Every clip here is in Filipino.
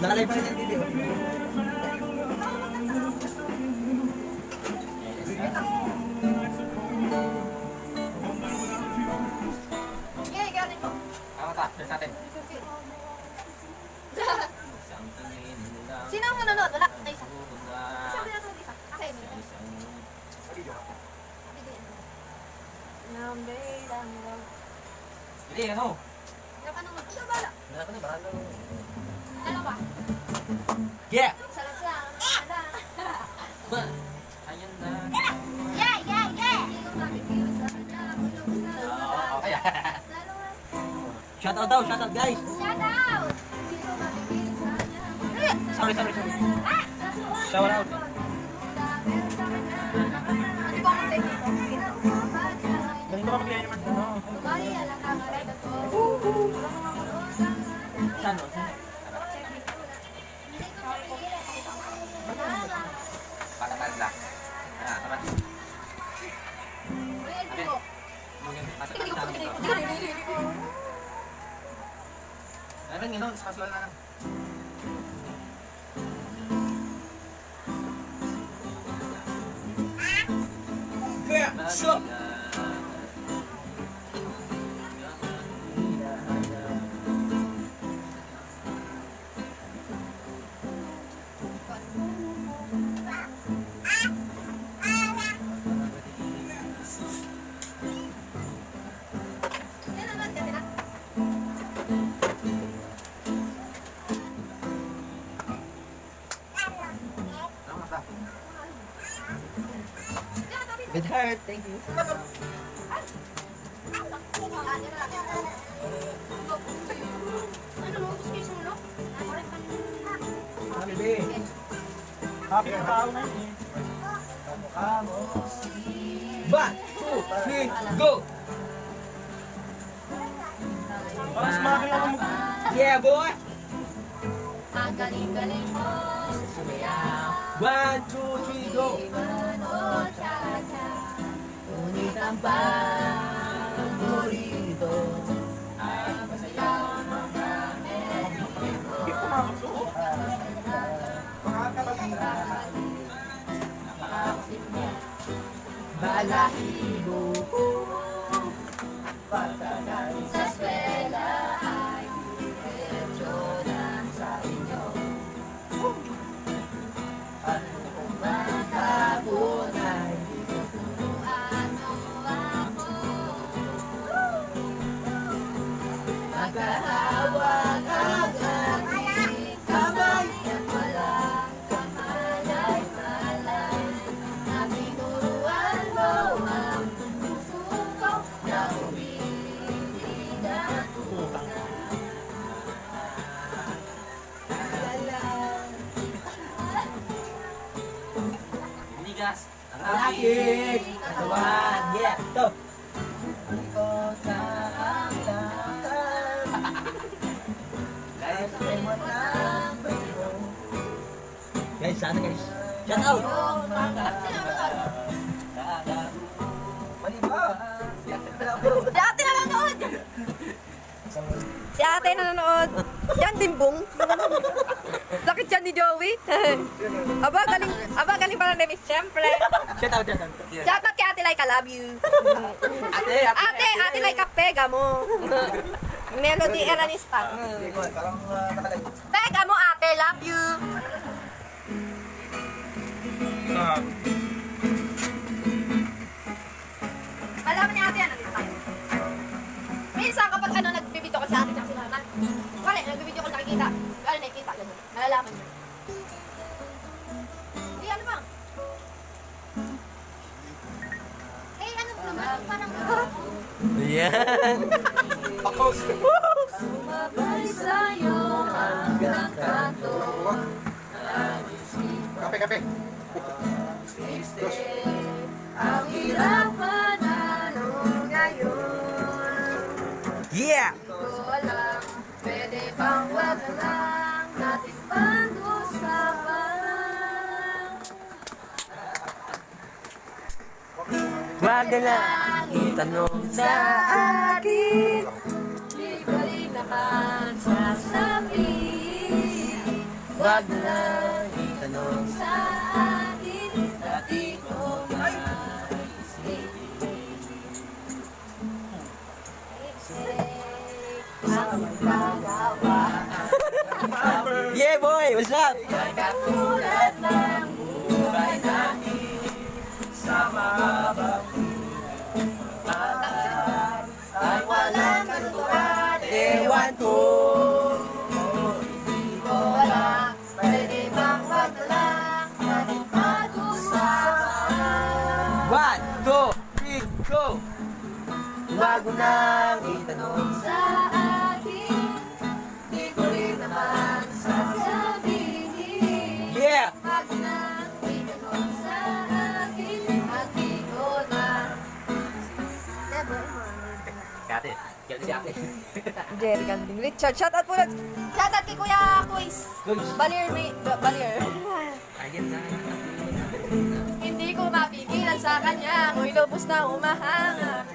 Nakalay pa rin yung video. Okay, galing mo. Sa atin. Sino ang nanonood? Wala. Ay, isa. Isang pinatawag isa. Okay, may Hindi, ano? Wala ka naman. Ito, bala. Wala ka na, bahala. Dalawa. Yeah! Isa lang siya. Ayan na. Yeah, yeah, yeah! Okay. Shout out daw, shout out guys. Shout out! Sorry. Shout out. Ano ba ang take dito? Ganito ka mag-iayos naman. Saan? Para lang. Tama. Ano nga no, casual na lang. Kaya, stop! Good heart, thank you. Happy day. Happy tao na yun. Kamukha mo. 1, 2, 3, go! Mas makakilala mo. Yeah, boy! Ang galing-galing mo sumayaw. 1, 2, 3, go! Ngunit ang paborito ay masayaw ng kamay mo. Nakakasip mo, balahibo ko. Pagkanan sa eskwela ay diretso na sa inyo. Ano kung magkabon ay magkahawak ang ating kamay at walang kamalay-malay na tinuruan mo ang puso ko na umiinig at tunay. Inigas ang aking katawan. Yeah, to. Ikaw na ang lakas Guys, ay walang bayo. guys, sana guys. Shout out! Iyong mga Mali ba? Si ate nanonood! Si ate nanonood! Yan, timbong! Lakit yan ni Joey! aba, galing pala ni Miss, siyempre! Shout out, shout out. Shout out kay Ate Laika, love you! Ate Laika, pega mo! Melody Eranista. Parang matagal. Pega mo, ate, love you! Malaman ni ate yan, nandito tayo. Minsan kapag nagbibideo ko sa ate tsaka si mama, wala, nagbibideo ko nakikita. Ano nakikita, gano'n. Malalaman mo. Hindi, ano bang? Eh, ano mo naman? Parang... Yan! Sumabay sa'yo hanggang kanto. Kape. Ang hirap manalo ngayon. Yeah! Di ko alam, pwede bang wag na lang natin pag-usapan? Wag na lang itanong sa akin. Di ko rin naman sasabihin Wag na itanong sa akin, dati ko naisipin. Ang magagawa Yeah boy, what's up? ay katulad ng buhay natin sa mababang ay walang katuturan. Ewan ko. Hindi ko alam, pwede bang magdala at pag-usapan 1, 2, 3, go! Wag mo nang itanong sa akin, di ko rin naman sasabihin. Yeah! Wag na itanong sa akin, at di ko na. Kate, kaya si ate. Jerry Ganding Richard. Shout out po lang. Shoutout kay Kuya Quiz. Quiz. Balir. Ayun na. Hindi ko mapigilan sa kanya, ako'y lubos na umahanga.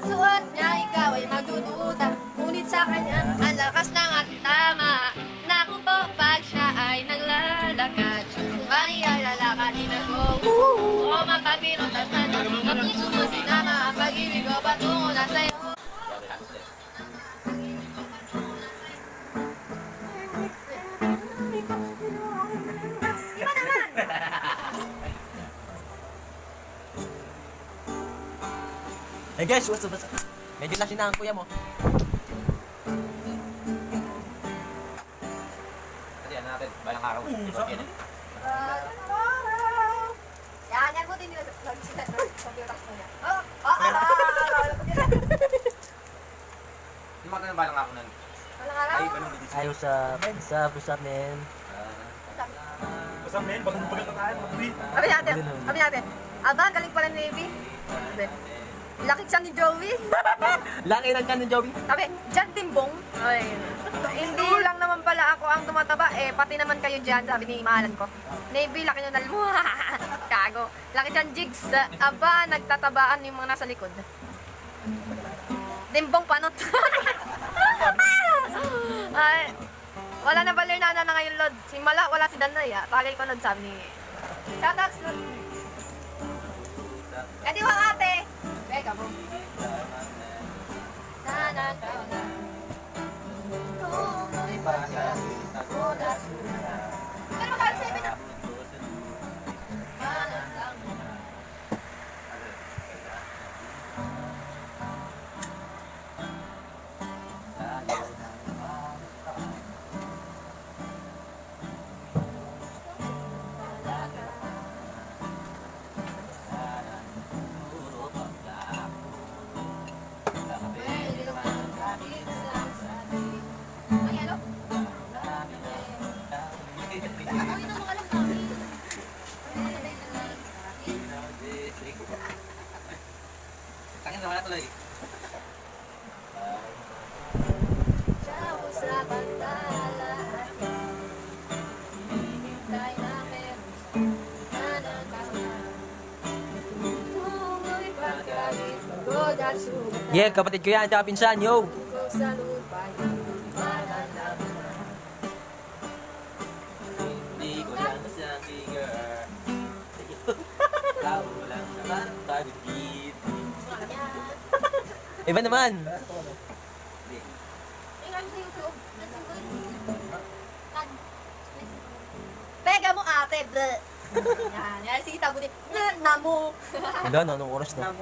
Suot niya, ikaw ay magdududa, ngunit sa kanya, ang lakas ng at tama. Naku po, pag siya ay naglalakad, kung mali ay lalakarin ako. O mapapirot at manang, at isunod din naman ang pag-ibig ko patungo na sa'yo. Iba naman! Hey guys, what's up? Medyo lasing na ang kuya mo. Kasi ano natin, balang araw. Yan buti nila nag-set na computer ko niya. Hindi mo balang araw nun. Walang araw. Ay, what's up, man? Basta men, bagang bagal na tayo, mga pre. Sabi natin, aba, galing pala ni Navy. Laki siya ni Joey. Laki ng kanin, Joey. Sabi, Jan Timbong. Ay, hindi lang naman pala ako ang tumataba, pati naman kayo dyan, sabi ni Imahalan ko. Navy, laki nyo nalmo. Kago. Laki dyan, Jigs. Aba, nagtatabaan yung mga nasa likod. Timbong panot. Ay, wala na balir na ngayon, Lord. Si Mala, wala si Danay, Tagay ko, Lord, sabi ni... Shoutouts, Lord. Eh, di ba, ate? Beka mo. Nanan ka na. Kung may pagkakita ko na suna. Pero magkakasabi na. Nanan lang mo na. Pwede naman kahit saan sa atin. Ang yelo? Uy, ito mga alam namin. Pwede naman kahit Takin naman na tuloy. siya sa pantala. Hinihintay na meron sa nanan ka na. Tungo'y pagkalit, pagod at sugat. Yeah, kapatid ko yan, tsaka pinsan, yo! Ko sa lupa, malalaman na. Hindi ko lang masabi, girl. Tao lang naman, pag-ibig. Iba naman! Pega mo ate, bre. Yan, sige tabo din. Namo. Wala na, anong oras na?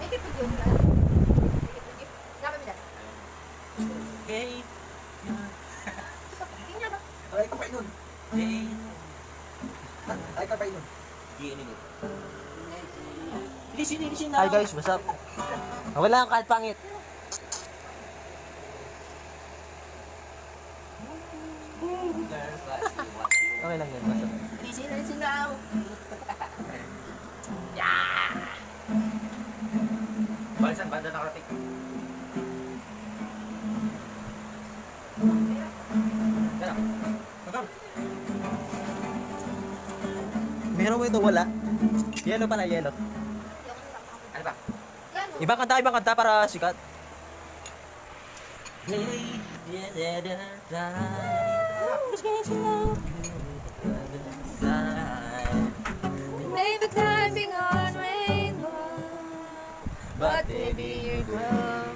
May kipig yun ka. Dapat mo dyan. Okay. Tingnan ba? Ay, kapay nun. Okay. Ay, kapay nun. Hi guys, what's up? Wala kang kahit pangit. Okay lang yan, what's up? Sinaw. Balisan, banda nakarating. Meron mo ito, wala. Yellow pala, yellow. Ano ba? Yan. Ibang kanta para sikat. Maybe climbing on rainbow, but baby you're wrong.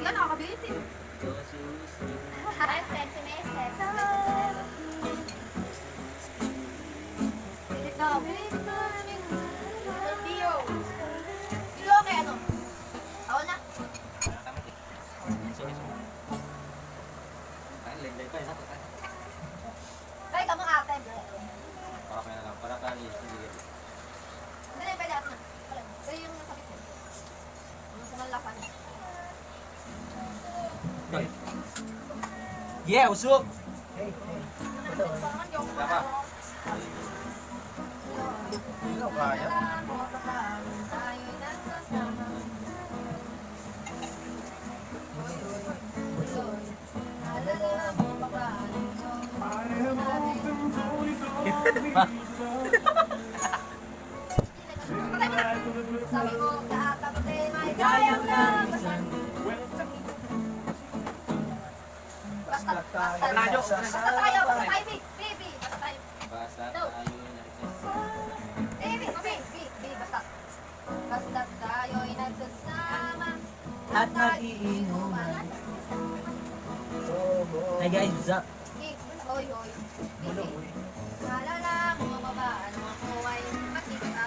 Yan, nakakabilit eh. 10 semesters. Pilit na ako. Bio. Bio, okay, ano? Ako na. Ay, kamu ate. Okay na lang, para kami. Hindi, pwede ako na. Pero yung nasakit mo. Yung sa malapan. Yeah, usok! Tama. Kaya? Sabi ko, lahat tapos eh, may kayang lang. Basta tayo. Basta tayo. Baby. Basta tayo. Basta No. tayo Baby. Basta tayo'y nagsasama at nagiinuman. Hi guys, what's up? Hoy. Malala mo ba ano ako ay makikita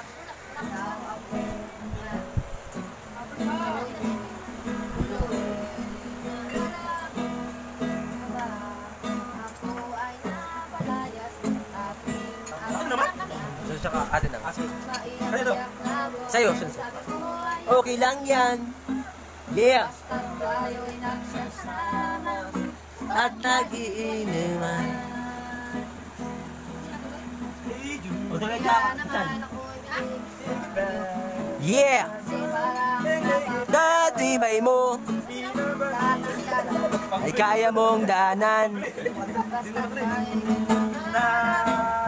So, saka atin na. Ano? Sa'yo. Okay lang yan. Yeah. At nagiinuman. O, yeah. Datibay mo ay kaya mong daanan.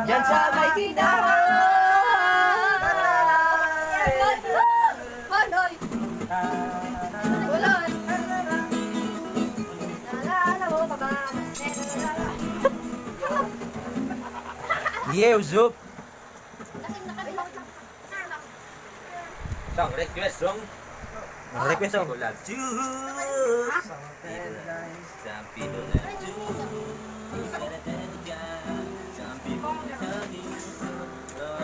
Yan sa may ginawa. Manoy! Ulan! Naalala mo pa ba? Yeah, Zup. Kasi nakabilak na. Song, request song. Request song. Love you. Some people love you. Some people love you.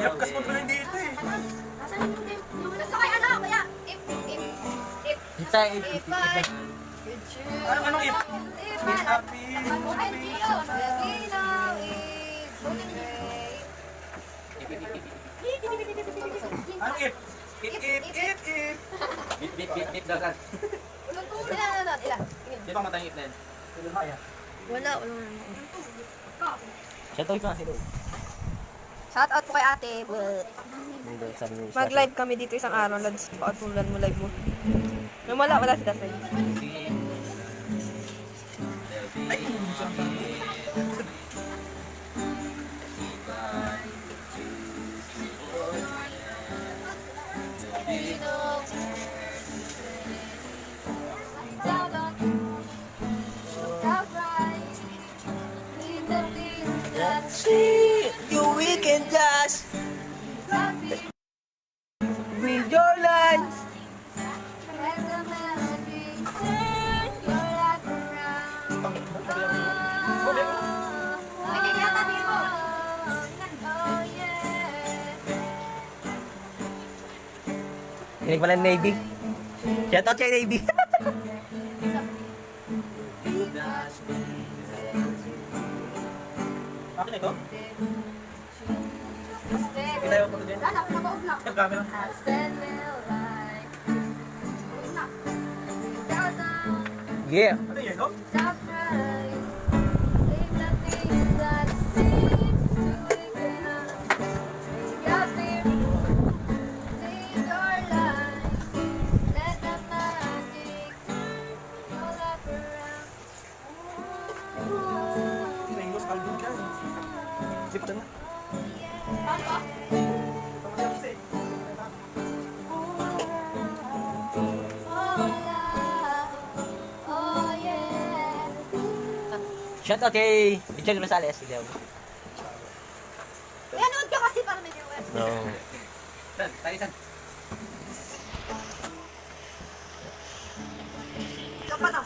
Yapkas mo pala dito eh. Nasaan yung game? Basta kay ano, kaya if Kita, I could choose. Anong if? If If happy. Buhay Gio, Gino is voting gray. Anong if? If. Bip daw kan. Ilan? Di ba matangit na yun? Wala. Siya to pa. Shout out po kay ate. Mag-live kami dito isang araw. Lads, paatulan mo live mo. Nung wala si Dasay. See you weekend just with your life. Kinig pala ng Navy. Shout out kay Navy. Akin ito? Kinayo ko din. Ang camera. Yeah. Ano yun, no? Tingos, album dyan. Shout out kay Richard Rosales. Sige. Kaya nood ka kasi para may viewers. No. Ikaw pa to.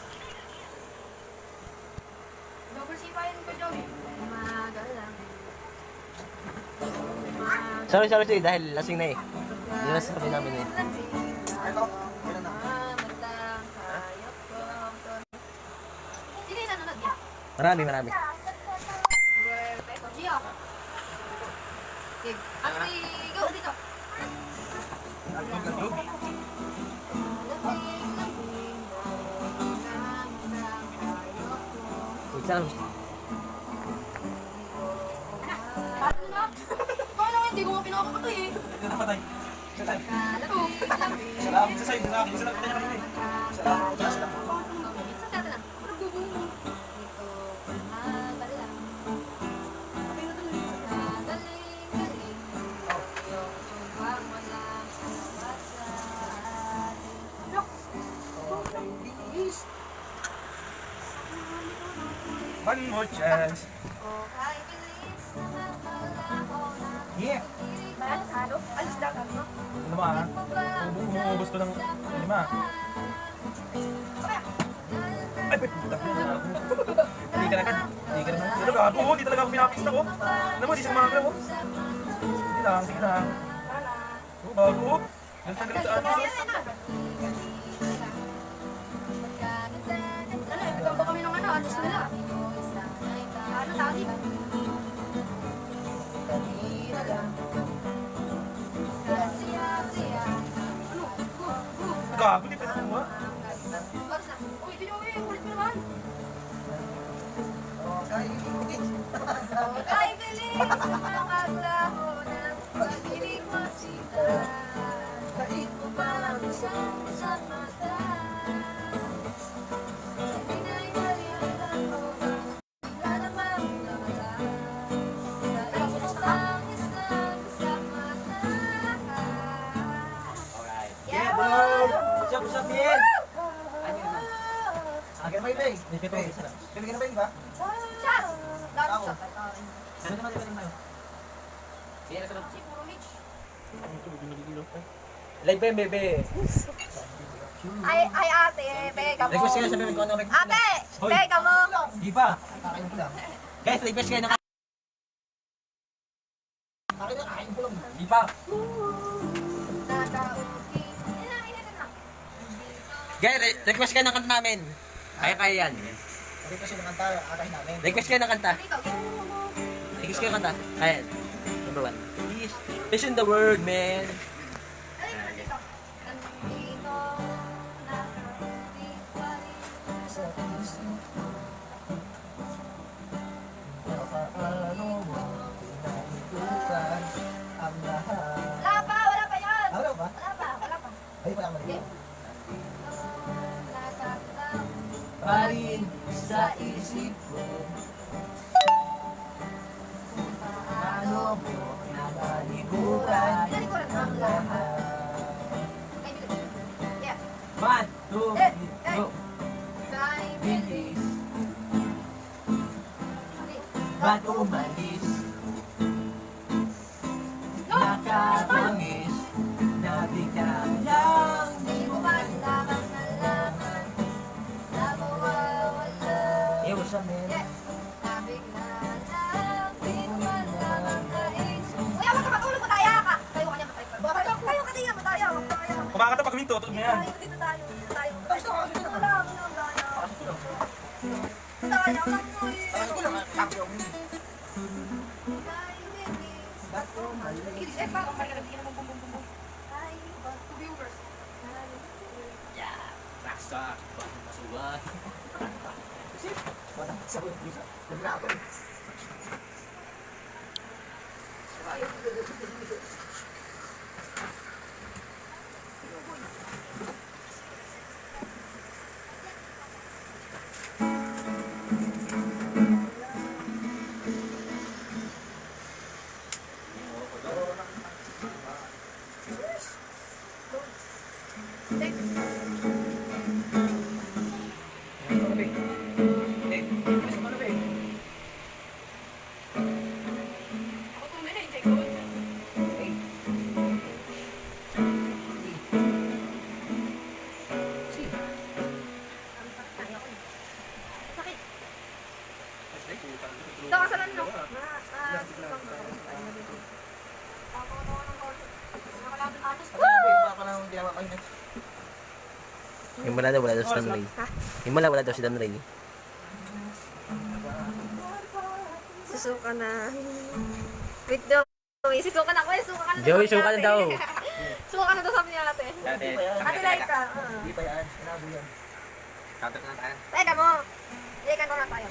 Double C pa yun ko, Joey. Magal lang. Sorry, dahil lasing na eh. Hindi na sabi namin eh. Ito. Kailan na? Sino yung nanonood niya? Marami. Perfecto. Gio. Sige. Ate, go dito. Wait lang. Paano na? Paano hindi ko nga pinakapatay eh? Ito na patay. Isa tayo. Ito. Isa lang. Isa sa'yo. Isa lang. Isa lang. Isa lang. Isa lang. Isa lang. Isa sa atin lang. Dito. Madali lang. Galing. Yung subang walang sapat sa atin. Look. One more chance. Oh, ay bilis na magpalako na. Yeah. Ano? Alis lang ano? Ano ba? Umuubos ko ng 5. Ay, puta. Hindi ka na kan. Hindi ka na. Ano ba? Oo, hindi talaga ako pinapista ko. Ano mo, di siya kumakalaw. Oh. Sige lang, sige lang. Oo, bago. Nagtanggal sa ano. Ano, ibigyan ba kami ng ano? Alis nila. Ano tawag? Ano? Gago, di pwede mo. Uy, Joey, kulit mo naman. Ay, bilis na maglaho ng pag-ibig mo sila. Kahit mo ba ang isang mata? Hindi na inalihan ako. Wala namang nawala. Dahil ang isang mata. Yeah, boy! Usap, yan! Akin ba yun, Pwede ka na ba yun ba? Chas! Dami Ako. sa Ano naman ito na yun? Si Puro Mitch. Live ba yun, bebe? Ay, ate, teka mo. Request kayo, sabihin ko ano request nila. Ate, Hoy. teka mo. Di ba? Kakain ko lang. Guys, request kayo ng... Akin na, kain ko lang. Di ba? Nakauki. Initin na. Guys, request kayo ng kanta namin. Kaya yan. Kasi kasi ng kanta, akain namin. Request kayo ng kanta. Ikaw, Request kayo ng kanta. Ayan. Number 1. Peace in the world, man. Nandito, nakatiwali sa puso. Paano mo pinahitukan ang lahat? Wala pa yan. Wala ba? Wala pa. Ay, wala mo Okay. rin. Pa rin sa isip ko. Paano mo pinaliguran ang lahat? Yeah. 1, 2, 3, go. Kay Bilis, Bilis. ba't umalis? Nakabangis, nabigyan lang. Di mo ba lamang nalaman na mawawala? Hey, what's up, man? Yeah. Nabigla lang, di mo man lamang nais. Kuya, wag ka matulog, mataya ka. Tayo ka niya, mataya ka. Tayo ka niya, mataya ka. Kumakanta pag minto, tutog mo yan. Dito tayo. Wala, daya. Daya lang mo eh. Dahil bilis. Bilis, eh, parang may kalabigyan naman bum bum bum bum. Ay, but to viewers. Rockstar, bakit masuwag? Himala daw, wala daw si Dan Ray. Ha? Himala, wala daw si Dan Ray. Susuka na. Wait daw. Susuka na ko eh. Suka ka na. Joey, suka na daw. Suka ka na daw sabi ni ate. Ate Laika. Hindi pa yan. Sinabo yan. Counter na tayo. Teka mo. Ikan ko na tayo.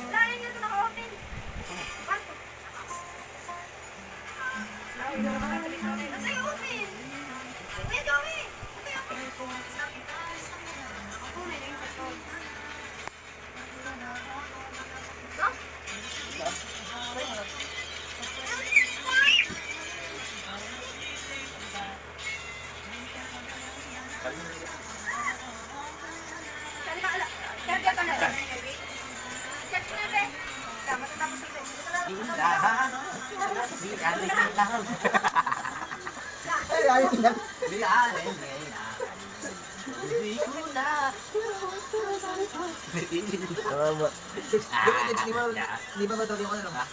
Lain yun ito naka-open. Pasok. Nasa yung open. Kuya Joey. No? Kali ka ala. Kaya ka na. Check mo na be. Tama tapos ito.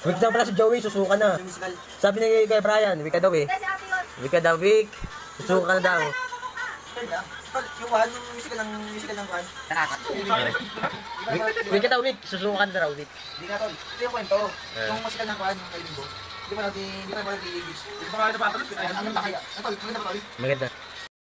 Week daw pala si Joey, susuka na. Sabi ni kay Brian, week ka daw eh. Kasi ate yun. Week ka daw, week. Susuka ka na daw. Yung musical ng kuhan. Week ka daw, week. Susuka ka na daw, week. Hindi ka tol. Ito yung kwento. Yung musical ng kuhan, yung kaibigan ko. Hindi pa natin, hindi pa natin, Hindi pa kaya napapalot. ano ba kaya? Tol, maganda ba tol? Maganda.